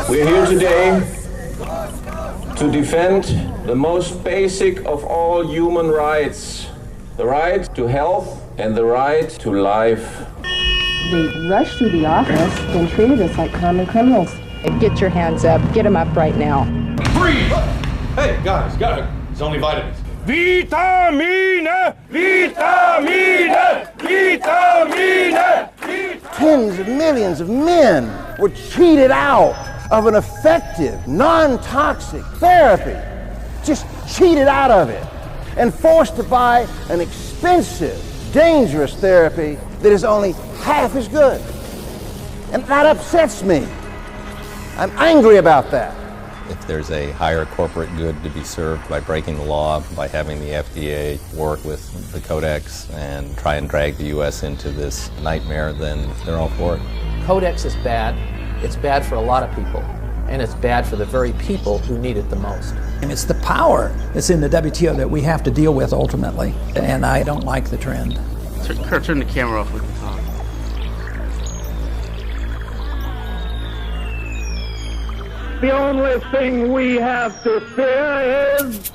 We're here today to defend the most basic of all human rights, the right to health and the right to life. They rushed through the office and treated us like common criminals. Get your hands up. Get them up right now. Freeze! Hey, guys, it's only vitamins. Vitamine! Vitamine! Vitamine! Tens of millions of men were cheated out of an effective, non-toxic therapy. Just cheated out of it and forced to buy an expensive, dangerous therapy that is only half as good. And that upsets me. I'm angry about that. If there's a higher corporate good to be served by breaking the law, by having the FDA work with the Codex and try and drag the U.S. into this nightmare, then they're all for it. Codex is bad. It's bad for a lot of people, and it's bad for the very people who need it the most. And it's the power that's in the WTO that we have to deal with ultimately, and I don't like the trend. Turn the camera off. We can talk. The only thing we have to fear is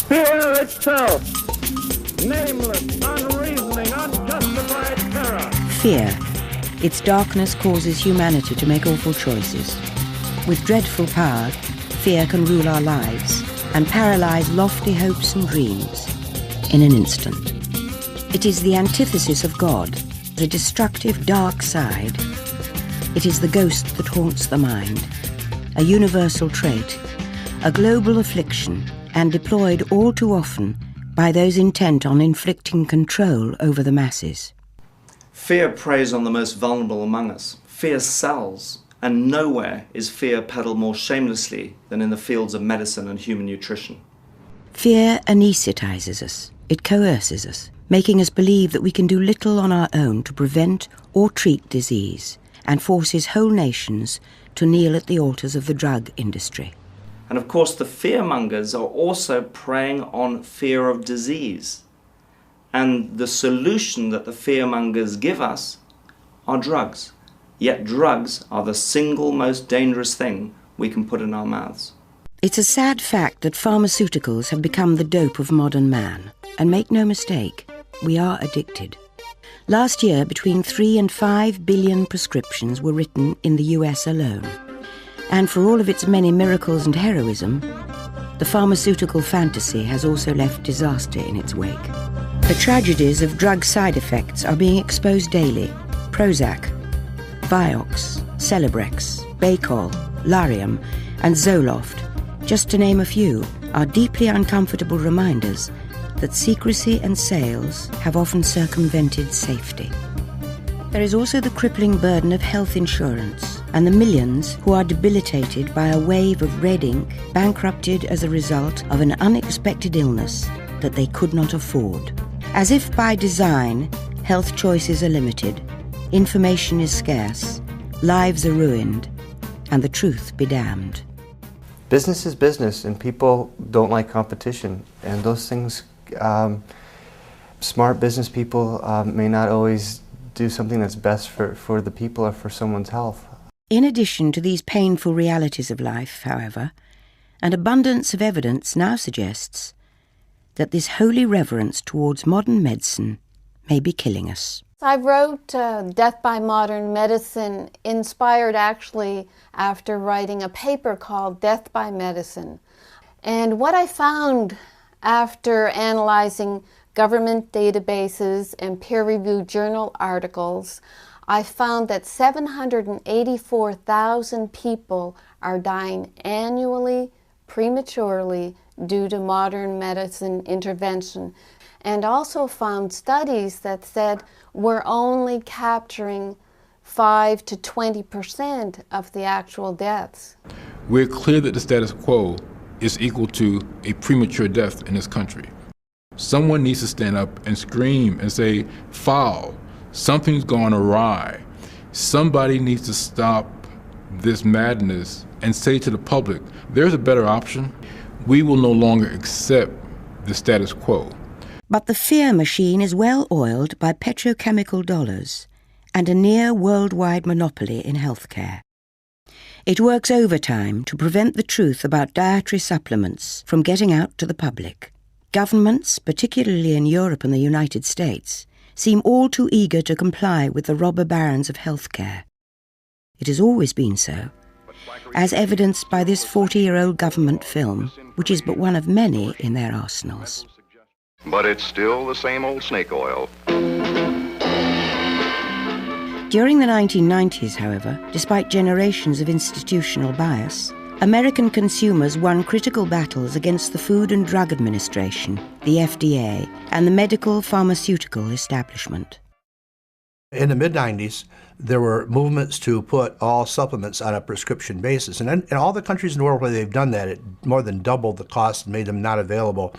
fear itself. Nameless, unreasoning, unjustified terror. Fear. Its darkness causes humanity to make awful choices. With dreadful power, fear can rule our lives and paralyze lofty hopes and dreams in an instant. It is the antithesis of God, the destructive dark side. It is the ghost that haunts the mind, a universal trait, a global affliction, and deployed all too often by those intent on inflicting control over the masses. Fear preys on the most vulnerable among us. Fear sells, and nowhere is fear peddled more shamelessly than in the fields of medicine and human nutrition. Fear anesthetizes us. It coerces us, making us believe that we can do little on our own to prevent or treat disease, and forces whole nations to kneel at the altars of the drug industry. And of course, the fearmongers are also preying on fear of disease. And the solution that the fearmongers give us are drugs. Yet drugs are the single most dangerous thing we can put in our mouths. It's a sad fact that pharmaceuticals have become the dope of modern man. And make no mistake, we are addicted. Last year, between 3 and 5 billion prescriptions were written in the US alone. And for all of its many miracles and heroism, the pharmaceutical fantasy has also left disaster in its wake. The tragedies of drug side effects are being exposed daily. Prozac, Vioxx, Celebrex, Baycol, Lariam, and Zoloft, just to name a few, are deeply uncomfortable reminders that secrecy and sales have often circumvented safety. There is also the crippling burden of health insurance and the millions who are debilitated by a wave of red ink, bankrupted as a result of an unexpected illness that they could not afford. As if by design, health choices are limited, information is scarce, lives are ruined, and the truth be damned. Business is business, and people don't like competition, and those things, smart business people may not always do something that's best for the people or for someone's health. In addition to these painful realities of life, however, an abundance of evidence now suggests that this holy reverence towards modern medicine may be killing us. I wrote Death by Modern Medicine, inspired actually after writing a paper called Death by Medicine. And what I found after analyzing government databases and peer-reviewed journal articles, I found that 784,000 people are dying annually, prematurely, due to modern medicine intervention. And also found studies that said we're only capturing 5 to 20% of the actual deaths. We're clear that the status quo is equal to a premature death in this country. Someone needs to stand up and scream and say, foul, something's gone awry. Somebody needs to stop this madness and say to the public, there's a better option. We will no longer accept the status quo. But the fear machine is well oiled by petrochemical dollars, and a near worldwide monopoly in healthcare. It works overtime to prevent the truth about dietary supplements from getting out to the public. Governments, particularly in Europe and the United States, seem all too eager to comply with the robber barons of healthcare. It has always been so, as evidenced by this 40-year-old government film, which is but one of many in their arsenals. But it's still the same old snake oil. During the 1990s, however, despite generations of institutional bias, American consumers won critical battles against the Food and Drug Administration, the FDA, and the medical pharmaceutical establishment. In the mid-90s, there were movements to put all supplements on a prescription basis. And in all the countries in the world where they've done that, it more than doubled the cost and made them not available.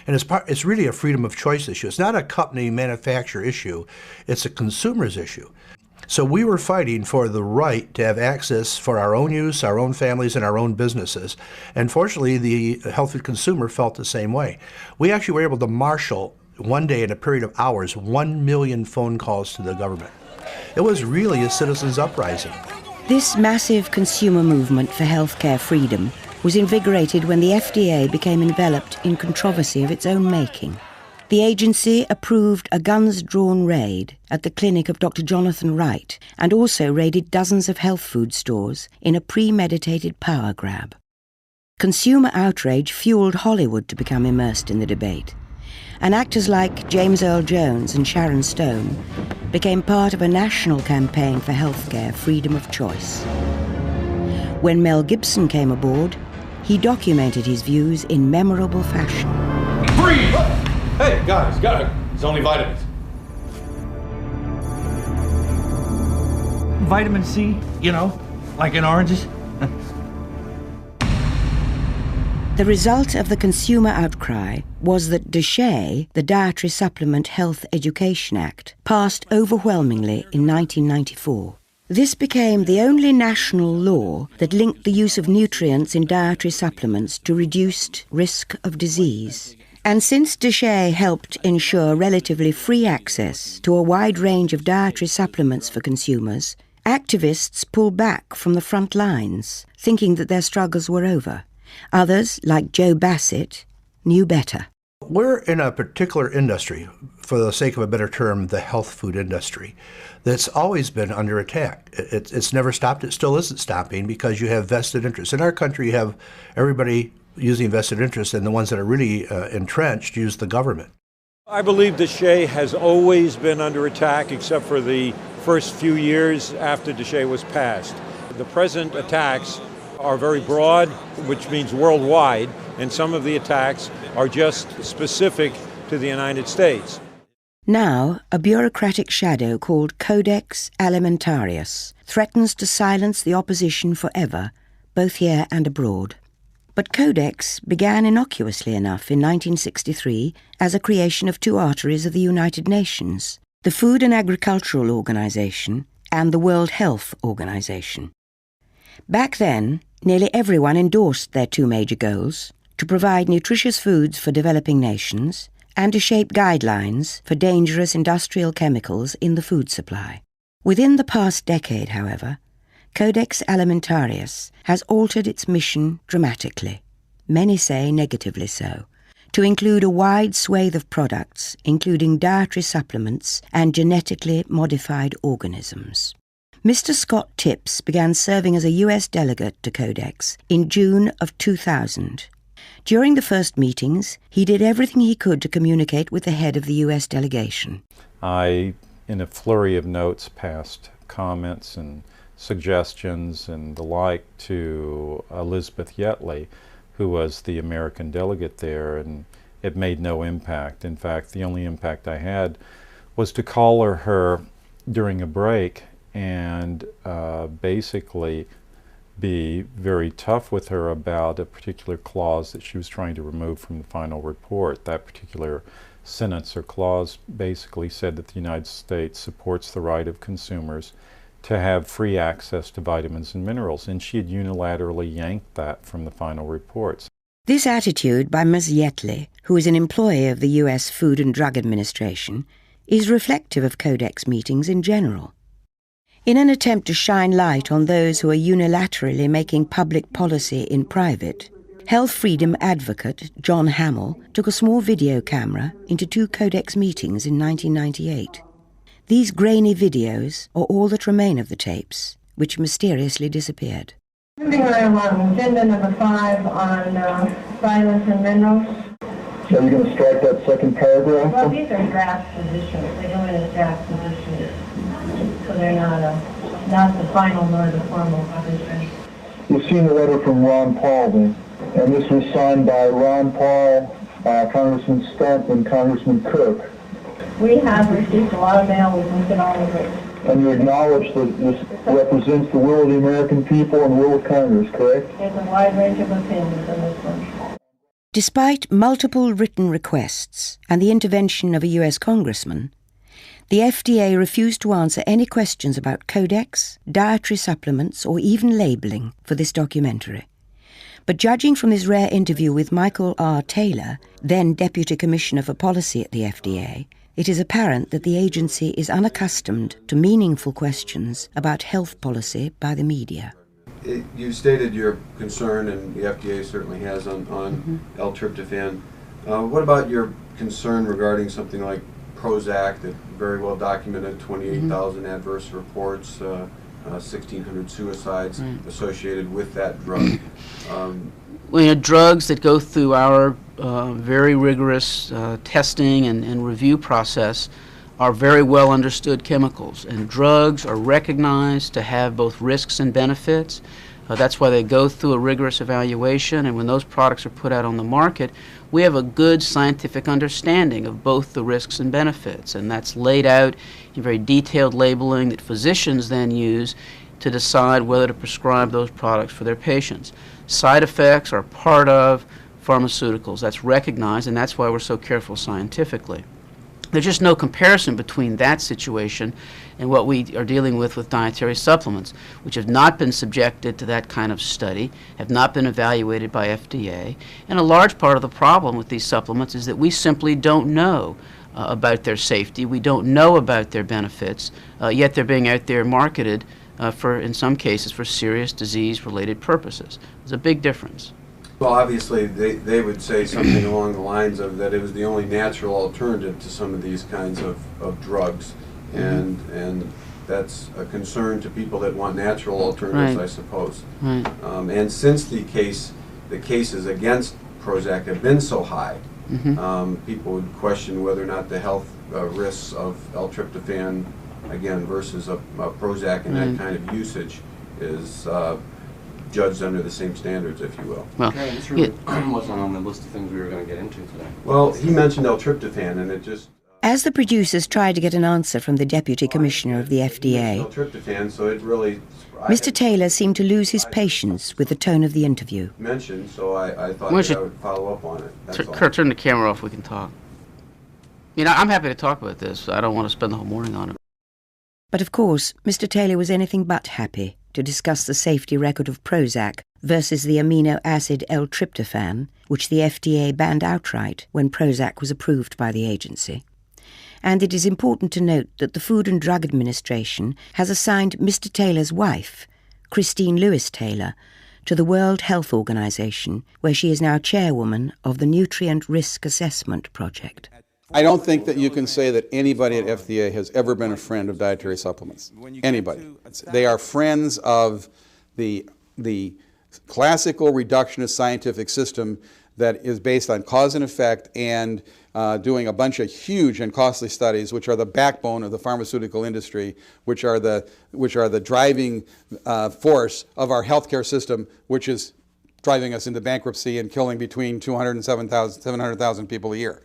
And it's really a freedom of choice issue. It's not a company manufacturer issue. It's a consumer's issue. So we were fighting for the right to have access for our own use, our own families, and our own businesses. And fortunately, the health food consumer felt the same way. We actually were able to marshal, one day in a period of hours, 1 million phone calls to the government. It was really a citizens' uprising. This massive consumer movement for healthcare freedom was invigorated when the FDA became enveloped in controversy of its own making. The agency approved a guns-drawn raid at the clinic of Dr. Jonathan Wright and also raided dozens of health food stores in a premeditated power grab. Consumer outrage fueled Hollywood to become immersed in the debate, and actors like James Earl Jones and Sharon Stone became part of a national campaign for healthcare freedom of choice. When Mel Gibson came aboard, he documented his views in memorable fashion. Breathe! Hey, guys, it's only vitamins. Vitamin C, you know, like in oranges. The result of the consumer outcry was that DSHEA, the Dietary Supplement Health Education Act, passed overwhelmingly in 1994. This became the only national law that linked the use of nutrients in dietary supplements to reduced risk of disease. And since DSHEA helped ensure relatively free access to a wide range of dietary supplements for consumers, activists pulled back from the front lines, thinking that their struggles were over. Others, like Joe Bassett, knew better. We're in a particular industry, for the sake of a better term, the health food industry, that's always been under attack. It's never stopped. It still isn't stopping because you have vested interests. In our country, you have everybody using vested interests, and the ones that are really entrenched use the government. I believe DSHEA has always been under attack, except for the first few years after DSHEA was passed. The present attacks are very broad, which means worldwide, and some of the attacks are just specific to the United States. Now, a bureaucratic shadow called Codex Alimentarius threatens to silence the opposition forever, both here and abroad. But Codex began innocuously enough in 1963 as a creation of two arteries of the United Nations, the Food and Agricultural Organization and the World Health Organization. Back then, nearly everyone endorsed their two major goals, to provide nutritious foods for developing nations and to shape guidelines for dangerous industrial chemicals in the food supply. Within the past decade, however, Codex Alimentarius has altered its mission dramatically, many say negatively so, to include a wide swathe of products, including dietary supplements and genetically modified organisms. Mr. Scott Tipps began serving as a US delegate to Codex in June of 2000. During the first meetings, he did everything he could to communicate with the head of the US delegation. I, in a flurry of notes, passed comments and suggestions and the like to Elizabeth Yetley, who was the American delegate there, and it made no impact. In fact, the only impact I had was to call her during a break and basically be very tough with her about a particular clause that she was trying to remove from the final report. That particular sentence or clause basically said that the United States supports the right of consumers to have free access to vitamins and minerals, and she had unilaterally yanked that from the final reports. This attitude by Ms. Yetley, who is an employee of the US Food and Drug Administration, is reflective of Codex meetings in general. In an attempt to shine light on those who are unilaterally making public policy in private, health freedom advocate John Hamill took a small video camera into 2 Codex meetings in 1998. These grainy videos are all that remain of the tapes, which mysteriously disappeared. Moving right along, agenda number 5 on violence and minerals. So you're going to strike that second paragraph? Well, these are draft positions. They go in as draft positions. So they're not the final nor the formal position. You've seen the letter from Ron Paul then, and this was signed by Ron Paul, Congressman Stunt, and Congressman Cook. We have received a lot of mail. We've looked at all of it. And you acknowledge that this represents the will of the American people and the will of Congress, correct? There's a wide range of opinions on this one. Despite multiple written requests and the intervention of a US congressman, the FDA refused to answer any questions about codex, dietary supplements, or even labelling for this documentary. But judging from this rare interview with Michael R. Taylor, then Deputy Commissioner for Policy at the FDA, it is apparent that the agency is unaccustomed to meaningful questions about health policy by the media. You stated your concern, and the FDA certainly has, on L-tryptophan. What about your concern regarding something like Prozac, that very well documented 28,000 adverse reports, 1,600 suicides associated with that drug? Well, drugs that go through our very rigorous testing and review process are very well understood chemicals, and drugs are recognized to have both risks and benefits. That's why they go through a rigorous evaluation, and when those products are put out on the market, we have a good scientific understanding of both the risks and benefits, and that's laid out in very detailed labeling that physicians then use to decide whether to prescribe those products for their patients. Side effects are part of pharmaceuticals. That's recognized, and that's why we're so careful scientifically. There's just no comparison between that situation and what we are dealing with dietary supplements, which have not been subjected to that kind of study, have not been evaluated by FDA. And a large part of the problem with these supplements is that we simply don't know about their safety. We don't know about their benefits, yet they're being out there marketed for, in some cases, for serious disease-related purposes. There's a big difference. Well, obviously, they would say something along the lines of that it was the only natural alternative to some of these kinds of drugs, and that's a concern to people that want natural alternatives, I suppose. And since the cases against Prozac have been so high, people would question whether or not the health risks of L-tryptophan, again, versus a Prozac and that kind of usage is judged under the same standards, if you will. Well, this really wasn't on the list of things we were going to get into today. Well, he mentioned L-tryptophan, and it just... As the producers tried to get an answer from the Deputy Commissioner of the FDA, L-tryptophan, so it really... Mr. Taylor seemed to lose his patience with the tone of the interview. Mentioned, so I thought that I would follow up on it. Kurt, turn the camera off, we can talk. You know, I'm happy to talk about this. I don't want to spend the whole morning on it. But of course, Mr. Taylor was anything but happy to discuss the safety record of Prozac versus the amino acid L-tryptophan, which the FDA banned outright when Prozac was approved by the agency. And it is important to note that the Food and Drug Administration has assigned Mr. Taylor's wife, Christine Lewis Taylor, to the World Health Organization, where she is now chairwoman of the Nutrient Risk Assessment Project. I don't think that you can say that anybody at FDA has ever been a friend of dietary supplements. Anybody. They are friends of the classical reductionist scientific system that is based on cause and effect and doing a bunch of huge and costly studies, which are the backbone of the pharmaceutical industry, which are the driving force of our healthcare system, which is driving us into bankruptcy and killing between 200,000 and 700,000 people a year.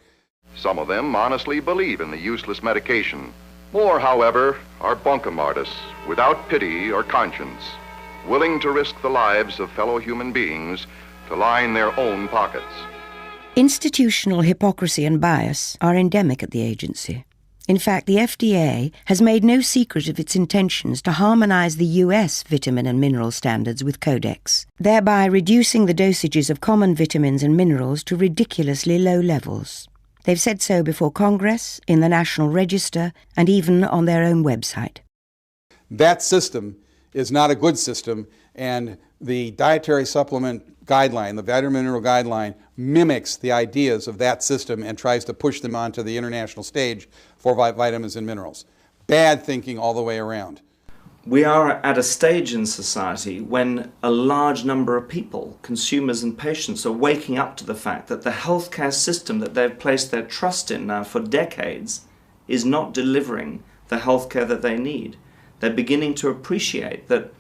Some of them honestly believe in the useless medication. More, however, are bunkum artists without pity or conscience, willing to risk the lives of fellow human beings to line their own pockets. Institutional hypocrisy and bias are endemic at the agency. In fact, the FDA has made no secret of its intentions to harmonize the US vitamin and mineral standards with Codex, thereby reducing the dosages of common vitamins and minerals to ridiculously low levels. They've said so before Congress, in the National Register, and even on their own website. That system is not a good system, and the dietary supplement guideline, the vitamin mineral guideline, mimics the ideas of that system and tries to push them onto the international stage for vitamins and minerals. Bad thinking all the way around. We are at a stage in society when a large number of people, consumers and patients, are waking up to the fact that the healthcare system that they've placed their trust in now for decades is not delivering the healthcare that they need. They're beginning to appreciate that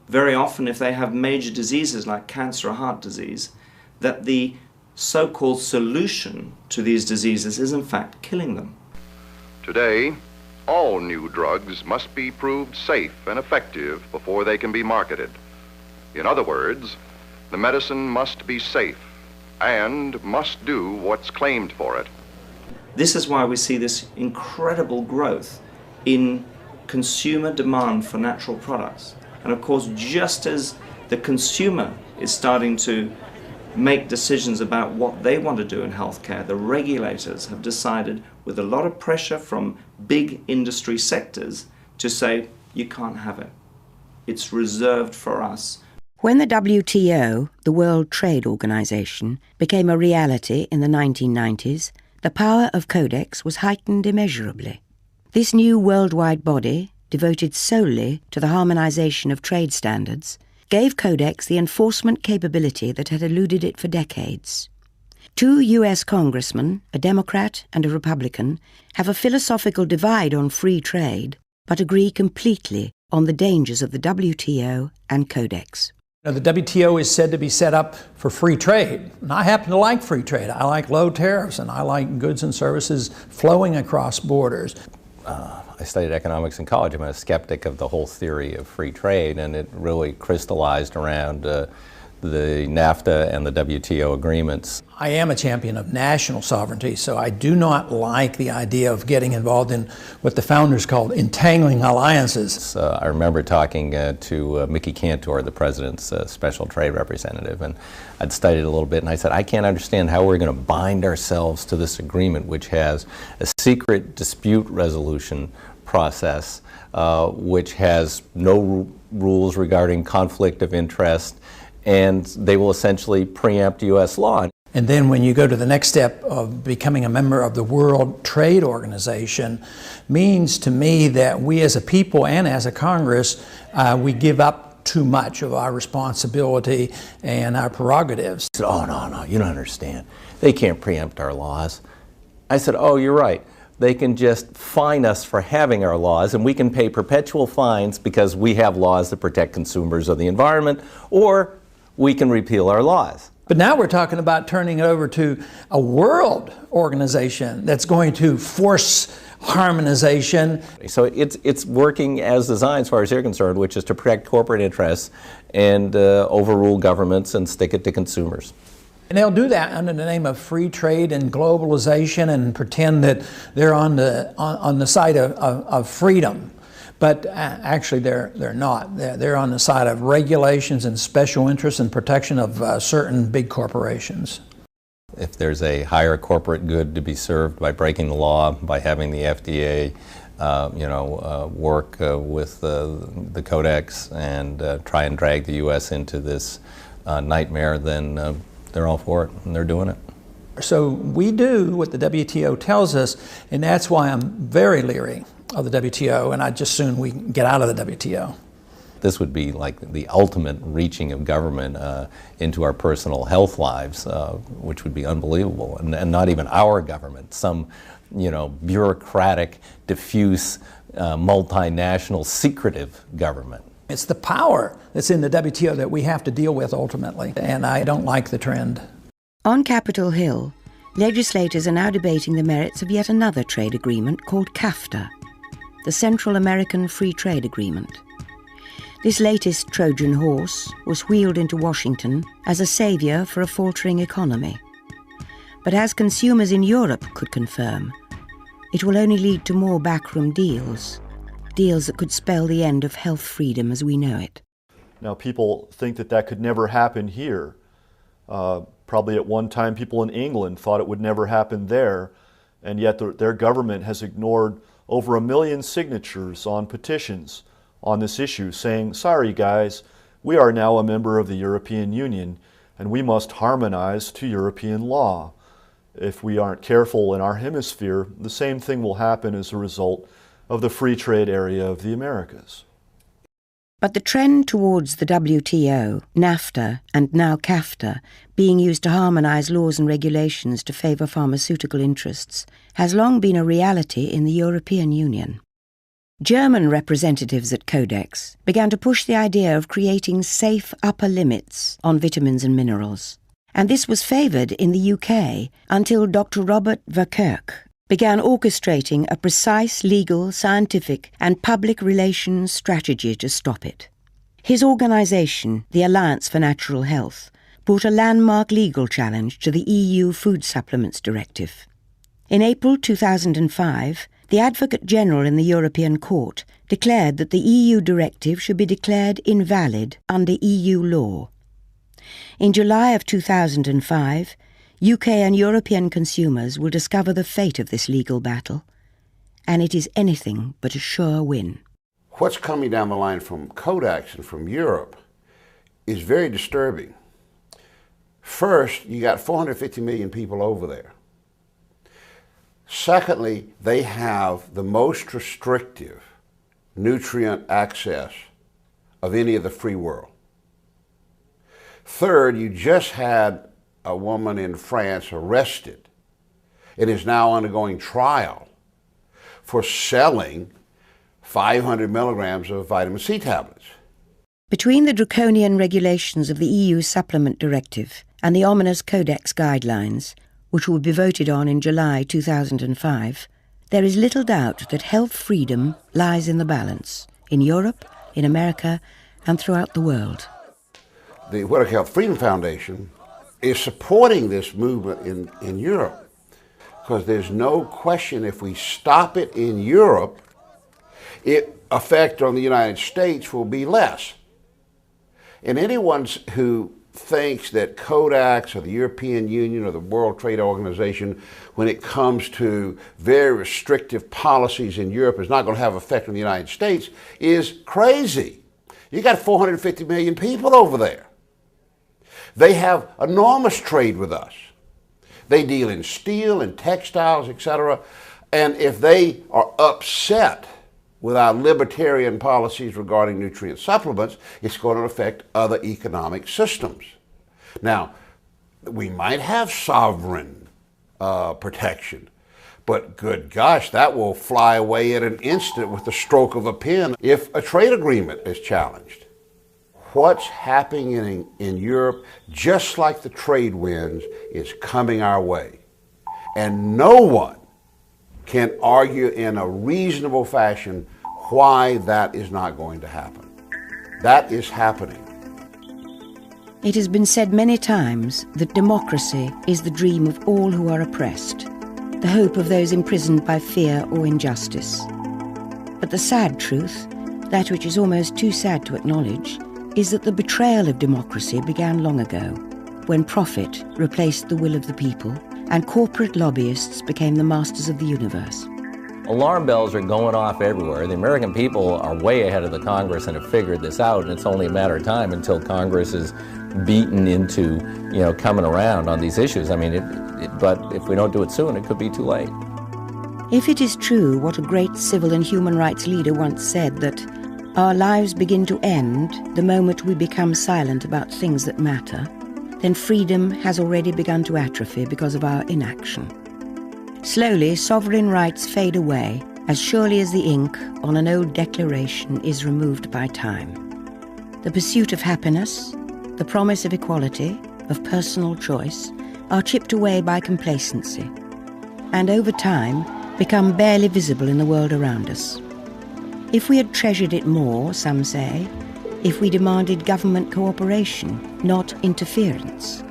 very often if they have major diseases like cancer or heart disease, that the so-called solution to these diseases is in fact killing them. Today, all new drugs must be proved safe and effective before they can be marketed. In other words, the medicine must be safe and must do what's claimed for it. This is why we see this incredible growth in consumer demand for natural products. And of course, just as the consumer is starting to make decisions about what they want to do in healthcare, the regulators have decided, with a lot of pressure from big industry sectors, to say, you can't have it. It's reserved for us. When the WTO, the World Trade Organization, became a reality in the 1990s, the power of Codex was heightened immeasurably. This new worldwide body, devoted solely to the harmonization of trade standards, gave Codex the enforcement capability that had eluded it for decades. 2 US congressmen, a Democrat and a Republican, have a philosophical divide on free trade, but agree completely on the dangers of the WTO and Codex. The WTO is said to be set up for free trade, and I happen to like free trade. I like low tariffs, and I like goods and services flowing across borders. I studied economics in college. I'm a skeptic of the whole theory of free trade, and it really crystallized around the NAFTA and the WTO agreements. I am a champion of national sovereignty, so I do not like the idea of getting involved in what the founders called entangling alliances. I remember talking to Mickey Cantor, the president's special trade representative, and I'd studied a little bit, and I said, I can't understand how we're going to bind ourselves to this agreement, which has a secret dispute resolution process, which has no rules regarding conflict of interest, and they will essentially preempt U.S. law. And then when you go to the next step of becoming a member of the World Trade Organization, means to me that we as a people and as a Congress, we give up too much of our responsibility and our prerogatives. I said, oh, no, you don't understand. They can't preempt our laws. I said, oh, you're right. They can just fine us for having our laws, and we can pay perpetual fines because we have laws that protect consumers or the environment, or we can repeal our laws. But now we're talking about turning it over to a world organization that's going to force harmonization. So it's working as designed as far as they're concerned, which is to protect corporate interests and overrule governments and stick it to consumers. And they'll do that under the name of free trade and globalization and pretend that they're on the side of freedom. But actually they're not. They're on the side of regulations and special interests and protection of certain big corporations. If there's a higher corporate good to be served by breaking the law, by having the FDA work with the Codex and try and drag the U.S. into this nightmare, then they're all for it, and they're doing it. So we do what the WTO tells us, and that's why I'm very leery of the WTO, and I'd just soon we get out of the WTO. This would be like the ultimate reaching of government into our personal health lives, which would be unbelievable, and not even our government, some bureaucratic, diffuse, multinational, secretive government. It's the power that's in the WTO that we have to deal with ultimately, and I don't like the trend. On Capitol Hill, legislators are now debating the merits of yet another trade agreement called CAFTA, the Central American Free Trade Agreement. This latest Trojan horse was wheeled into Washington as a savior for a faltering economy. But as consumers in Europe could confirm, it will only lead to more backroom deals that could spell the end of health freedom as we know it. Now, people think that could never happen here. Probably at one time people in England thought it would never happen there, and yet their government has ignored over 1 million signatures on petitions on this issue, saying, sorry guys, we are now a member of the European Union and we must harmonize to European law. If we aren't careful in our hemisphere, the same thing will happen as a result of the free trade area of the Americas. But the trend towards the WTO, NAFTA and now CAFTA being used to harmonise laws and regulations to favour pharmaceutical interests has long been a reality in the European Union. German representatives at Codex began to push the idea of creating safe upper limits on vitamins and minerals, and this was favoured in the UK until Dr. Robert Verkerk began orchestrating a precise legal, scientific and public relations strategy to stop it. His organisation, the Alliance for Natural Health, brought a landmark legal challenge to the EU Food Supplements Directive. In April 2005, the Advocate General in the European Court declared that the EU directive should be declared invalid under EU law. In July of 2005, UK and European consumers will discover the fate of this legal battle, and it is anything but a sure win. What's coming down the line from Codex and from Europe is very disturbing. First, you got 450 million people over there. Secondly, they have the most restrictive nutrient access of any of the free world. Third, you just had a woman in France arrested and is now undergoing trial for selling 500 milligrams of vitamin C tablets. Between the draconian regulations of the EU Supplement Directive and the ominous Codex guidelines, which will be voted on in July 2005, there is little doubt that health freedom lies in the balance, in Europe, in America, and throughout the world. The World Health Freedom Foundation is supporting this movement in Europe, because there's no question if we stop it in Europe, its effect on the United States will be less. And anyone who thinks that Codex or the European Union or the World Trade Organization, when it comes to very restrictive policies in Europe, is not going to have an effect on the United States is crazy. You got 450 million people over there. They have enormous trade with us. They deal in steel and textiles, etc. And if they are upset with our libertarian policies regarding nutrient supplements, it's going to affect other economic systems. Now, we might have sovereign protection, but good gosh, that will fly away in an instant with the stroke of a pen if a trade agreement is challenged. What's happening in Europe, just like the trade winds, is coming our way. And no one can argue in a reasonable fashion why that is not going to happen. That is happening. It has been said many times that democracy is the dream of all who are oppressed, the hope of those imprisoned by fear or injustice. But the sad truth, that which is almost too sad to acknowledge, is that the betrayal of democracy began long ago, when profit replaced the will of the people and corporate lobbyists became the masters of the universe. Alarm bells are going off everywhere. The American people are way ahead of the Congress and have figured this out, and it's only a matter of time until Congress is beaten into, coming around on these issues. I mean, but if we don't do it soon, it could be too late. If it is true what a great civil and human rights leader once said, that our lives begin to end the moment we become silent about things that matter, then freedom has already begun to atrophy because of our inaction. Slowly, sovereign rights fade away, as surely as the ink on an old declaration is removed by time. The pursuit of happiness, the promise of equality, of personal choice, are chipped away by complacency, and over time become barely visible in the world around us. If we had treasured it more, some say, if we demanded government cooperation, not interference,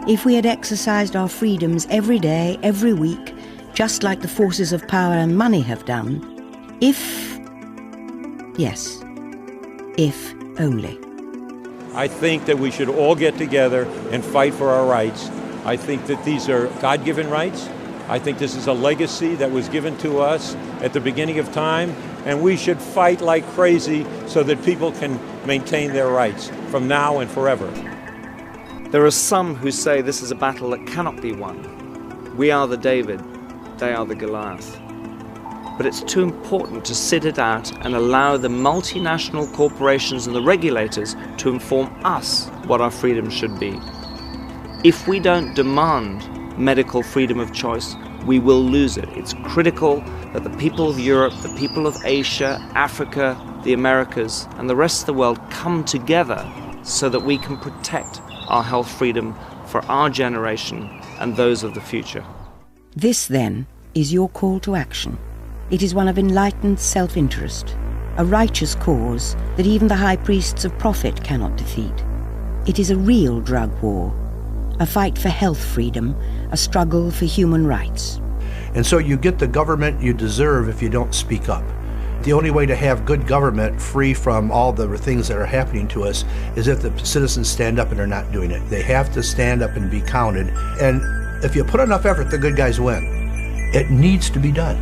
if we had exercised our freedoms every day, every week, just like the forces of power and money have done, if only. I think that we should all get together and fight for our rights. I think that these are God-given rights. I think this is a legacy that was given to us at the beginning of time and we should fight like crazy so that people can maintain their rights from now and forever. There are some who say this is a battle that cannot be won. We are the David, they are the Goliath. But it's too important to sit it out and allow the multinational corporations and the regulators to inform us what our freedom should be. If we don't demand medical freedom of choice, we will lose it. It's critical that the people of Europe, the people of Asia, Africa, the Americas, and the rest of the world come together so that we can protect our health freedom for our generation and those of the future. This, then, is your call to action. It is one of enlightened self-interest, a righteous cause that even the high priests of profit cannot defeat. It is a real drug war, a fight for health freedom, a struggle for human rights. And so you get the government you deserve if you don't speak up. The only way to have good government free from all the things that are happening to us is if the citizens stand up and are not doing it. They have to stand up and be counted. And if you put enough effort, the good guys win. It needs to be done.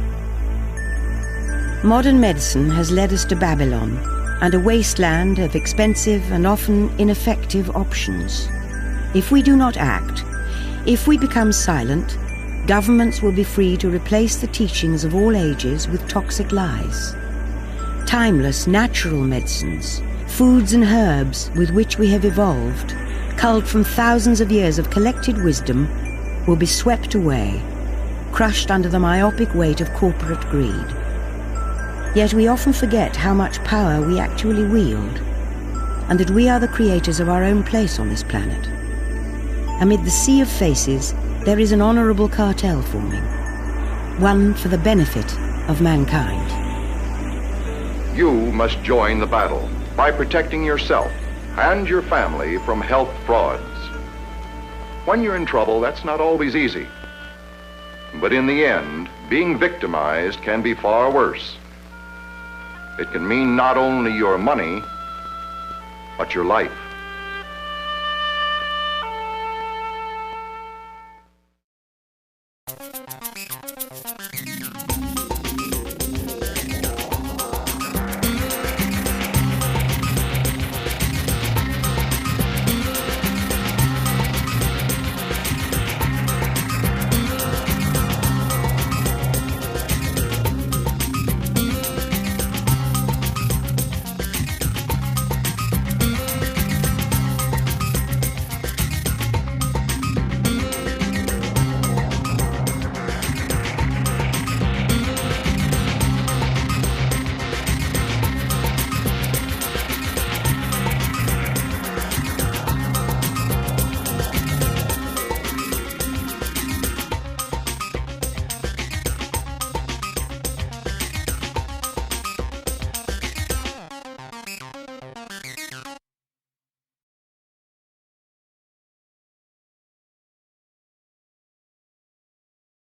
Modern medicine has led us to Babylon and a wasteland of expensive and often ineffective options. If we do not act, if we become silent, governments will be free to replace the teachings of all ages with toxic lies. Timeless natural medicines, foods and herbs with which we have evolved, culled from thousands of years of collected wisdom, will be swept away, crushed under the myopic weight of corporate greed. Yet we often forget how much power we actually wield, and that we are the creators of our own place on this planet. Amid the sea of faces, there is an honorable cartel forming, one for the benefit of mankind. You must join the battle by protecting yourself and your family from health frauds. When you're in trouble, that's not always easy. But in the end, being victimized can be far worse. It can mean not only your money, but your life.